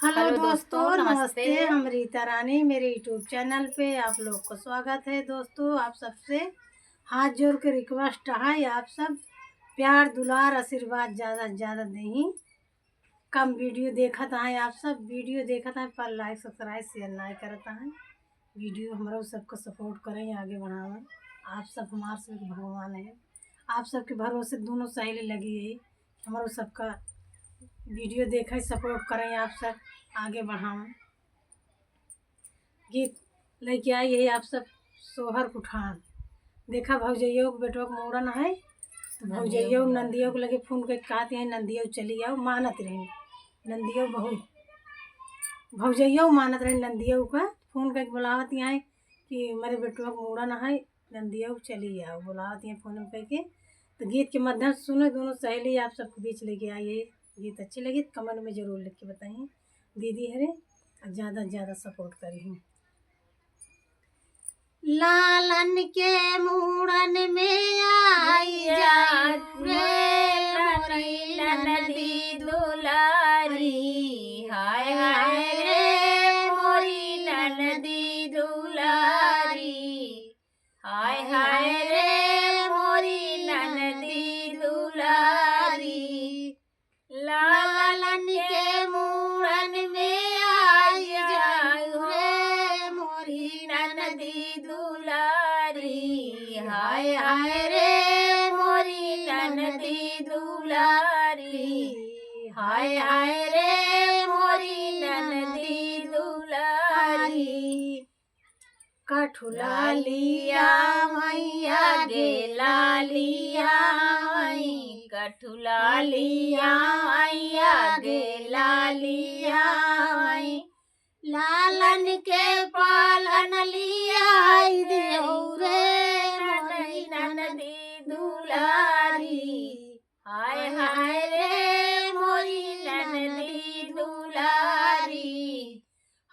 Hello दोस्तों, नमस्ते। हम रीता रानी, मेरे यूट्यूब चैनल पे आप लोग को स्वागत है। दोस्तों, आप सबसे हाथ जोड़ के रिक्वेस्ट है, आप सब प्यार दुलार आशीर्वाद ज़्यादा से ज़्यादा दें। कम वीडियो देखत हैं, आप सब वीडियो देखत हैं पर लाइक सब्सक्राइब शेयर नहीं करता है। वीडियो हमारा सबको सपोर्ट करें, आगे बढ़ावें। आप सब हमारे से भगवान है, आप सबके भरोसे दोनों सहेली लगी है। हमारा सबका वीडियो देखें, सपोर्ट करें, आप सब आगे बढ़ाएं। गीत लेके आई है आप सब सोहर कुठान। देखा भौजैयो के बेटवा के मूड़न है, तो भौजैयो नंदियों के लगे फोन के कहते हैं नंदियों चली आओ, मानत रही नंदियों बहुत भौजैयो मानत रही नंदियों का फोन करके बुलावत हैं कि मेरे बेटवा के मूड़न है, नंदियों चली आओ, बुलावत हैं फोन करके। तो गीत के माध्यम से सुनो, दोनों सहेली आप सबके बीच लेके आई है। गीत अच्छी लगी तो कमेंट में ज़रूर लिख के बताइए। दीदी हरे ज़्यादा से ज़्यादा सपोर्ट करी। लालन के मूड़न में आई जाऊ रे मोरी ननदी दुलारी, हाय हाय रे मोरी ननदी दुलारी, हाय हाय रे मोरी ननदी दुलारी। लालन के मूड़न में आई जाऊ रे मोरी ननदी दुलारी, हाय हाय रे मोरी ननदी दुलारी, हाय हाय रे मोरी ननदी दुलारी। कठुला लिया मैया गे लालिया मई, कठुला लिया मैया गे लालिया मई। लालन के पालन लिया देऊ रे मोरी ननदी दुलारी, हाय हाय रे मोरी ननदी दुलारी,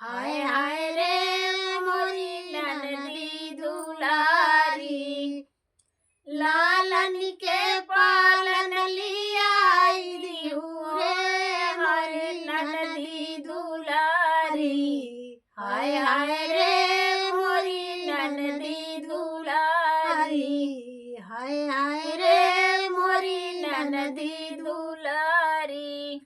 हाय हाय रे मोरी ननदी दुलारी। लालन के पालन लिया दिहू रे मोरी ननदी दुलारी, हाय हाय रे मोरी ननदी दुलारी, हाय हाय रे मोरी ननदी दुलारी।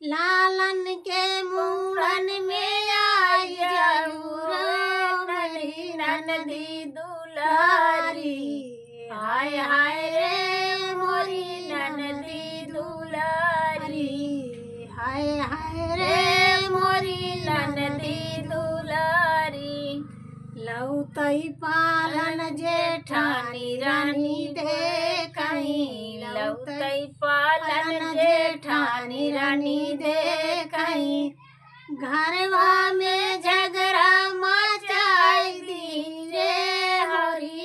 लालन के मूड़न में आई जाऊ रे ननदी दुलारी, हाय हाय रे मोरी ननदी दुलारी, हाय हाय रे मोरी ननदी दुलारी। लौतई पालन जेठानी रानी देखई, लौतई पालन जेठानी रानी देखई। घरवा में झगड़ा मचाई दी रे हरी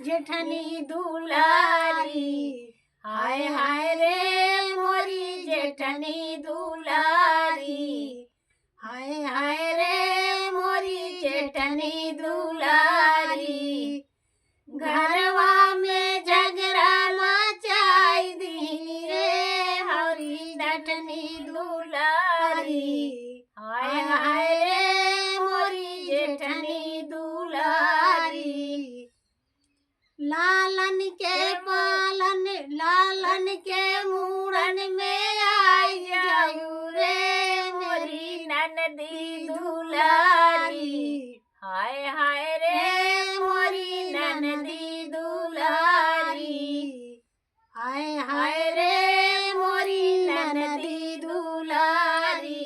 जेठनी दुलारी, हाय हाय रे मोरी जेठनी दुलारी, हाय हाय रे मोरी जेठनी दुलारी। घरवा में झगड़ा मचाई दी रे हरी जेठनी दुलारी, हाय हाय रे मोरी जेठनी दुलारी। लालन के पालन लालन के मूड़न में आई जाऊ रे मोरी ननदी दुलारी, हाय हाय रे मोरी ननदी दुलारी, हाय हाय रे मोरी ननदी दुलारी।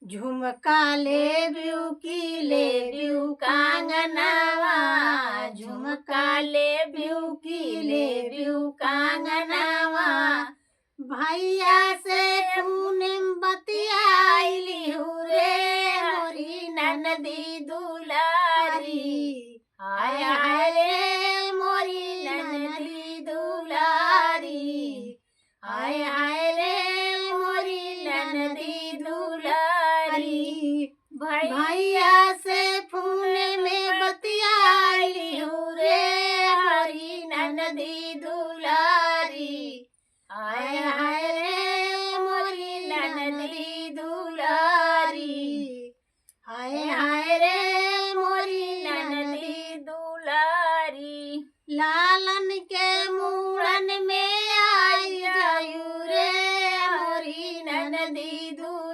झुमका ले ब्यू की ले ब्यू कांगनावा, झुमका ले ब्यू की ले ब्यू कांगनावा। भैया से पूनम बतियाइली हूँ रे मोरी ननदी दुलारी, हाय हाय रे मोरी ननदी दुलारी, हाय हाय रे मोरी ननदी दुलारी। भैया से फोन में बतियाइली हूँ रे हरी ननदी दुलारी, हाय हाय रे नदी दूर